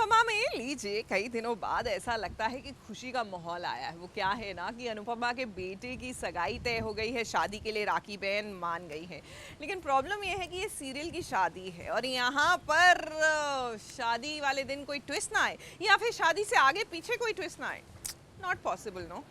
अनुपमा में लीजिए कई दिनों बाद ऐसा लगता है कि खुशी का माहौल आया है। वो क्या है ना कि अनुपमा के बेटे की सगाई तय हो गई है, शादी के लिए राखी बहन मान गई है। लेकिन प्रॉब्लम ये है कि ये सीरियल की शादी है और यहाँ पर शादी वाले दिन कोई ट्विस्ट ना आए या फिर शादी से आगे पीछे कोई ट्विस्ट ना आए। Not possible, no.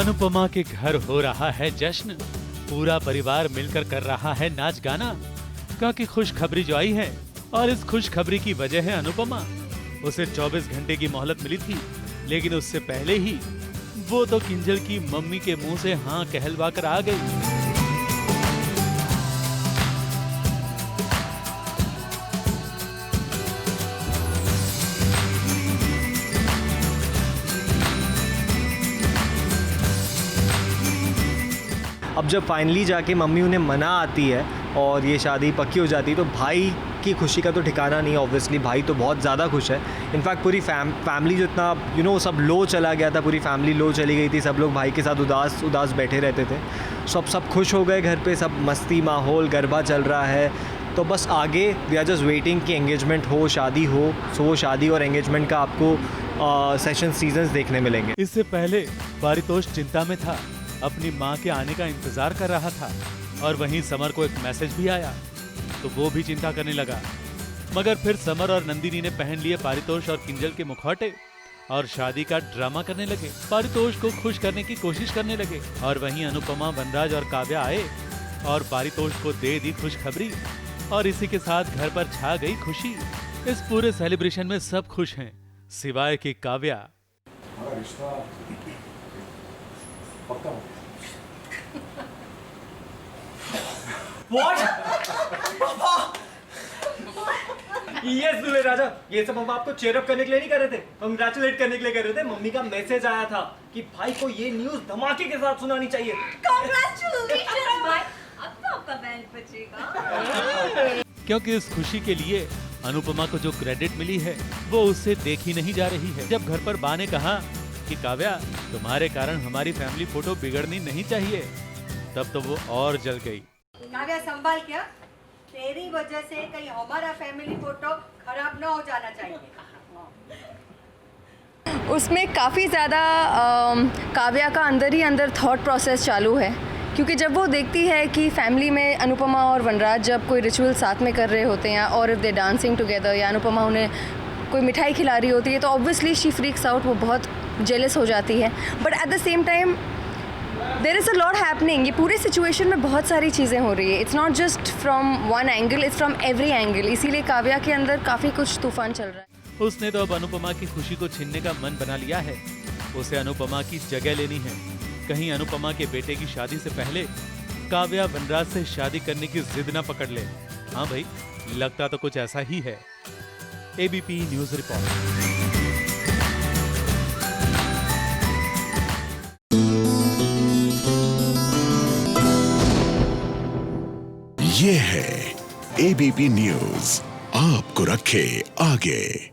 अनुपमा के घर हो रहा है जश्न। पूरा परिवार मिलकर कर रहा है नाच गाना, क्योंकि खुशखबरी जो आई है और इस खुशखबरी की वजह है अनुपमा। उसे 24 घंटे की मोहलत मिली थी, लेकिन उससे पहले ही वो तो किंजल की मम्मी के मुंह से हाँ कहलवा कर आ गई। अब जब फाइनली जाके मम्मी उन्हें मना आती है और ये शादी पक्की हो जाती है तो भाई की खुशी का तो ठिकाना नहीं है। ऑब्वियसली भाई तो बहुत ज़्यादा खुश है। इनफैक्ट पूरी फैमिली जो इतना सब लो चला गया था, पूरी फैमिली लो चली गई थी। सब लोग भाई के साथ उदास बैठे रहते थे। सब खुश हो गए घर पे, सब मस्ती माहौल गरबा चल रहा है। तो बस आगे वी आर जस्ट वेटिंग कि एंगेजमेंट हो, शादी हो। सो वो शादी और एंगेजमेंट का आपको सेशन सीजन्स देखने मिलेंगे। इससे पहले पारितोष चिंता में था, अपनी माँ के आने का इंतजार कर रहा था और वहीं समर को एक मैसेज भी आया तो वो भी चिंता करने लगा। मगर फिर समर और नंदिनी ने पहन लिए पारितोष और किंजल के मुखौटे और शादी का ड्रामा करने लगे। पारितोष को खुश करने की कोशिश करने लगे और वहीं अनुपमा, वनराज और काव्या आए और पारितोष को दे दी खुशखबरी और इसी के साथ घर पर छा गई खुशी। इस पूरे सेलिब्रेशन में सब खुश हैं सिवाय की काव्या। What? Yes, दूल्हे राजा, ये सब हम आपको चेयर अप करने के लिए नहीं कर रहे थे, कंग्रेचुलेट करने के लिए कर रहे थे। मम्मी का मैसेज आया था कि भाई को ये न्यूज़ धमाके के साथ सुनानी चाहिए। Congratulations भाई, अब तो आपका बैंड बजेगा। क्योंकि इस खुशी के लिए अनुपमा को जो क्रेडिट मिली है वो उससे देखी नहीं जा रही है। जब घर पर बा ने कहा कि काव्या, तुम्हारे कारण हमारी फैमिली फोटो बिगड़नी नहीं चाहिए, तब तो वो और जल गई। काव्या संभाल, क्या तेरी वजह से कहीं हमारा फैमिली फोटो खराब ना हो जाना चाहिए। उसमें काफ़ी ज़्यादा काव्या का अंदर ही अंदर थॉट प्रोसेस चालू है, क्योंकि जब वो देखती है कि फैमिली में अनुपमा और वनराज जब कोई रिचुअल साथ में कर रहे होते हैं और इफ़ दे डांसिंग टुगेदर या अनुपमा उन्हें कोई मिठाई खिला रही होती है तो ऑब्वियसली शी फ्रीक्स आउट, वो बहुत जेलस हो जाती है। But at the same time there is a lot happening. ये पूरे सिचुएशन में बहुत सारी चीज़ें हो रही है। It's not just from one angle, it's from every angle. इसीलिए काव्या के अंदर काफ़ी कुछ तूफान चल रहा है। उसने तो अब अनुपमा की खुशी को छीनने का मन बना लिया है। उसे अनुपमा की जगह लेनी है। कहीं अनुपमा के बेटे की शादी से पहले काव्या वनराज से शादी करने की जिद न पकड़ ले। हाँ भाई, लगता तो कुछ ऐसा ही है। ABP news report. ये है एबीपी न्यूज, आपको रखे आगे।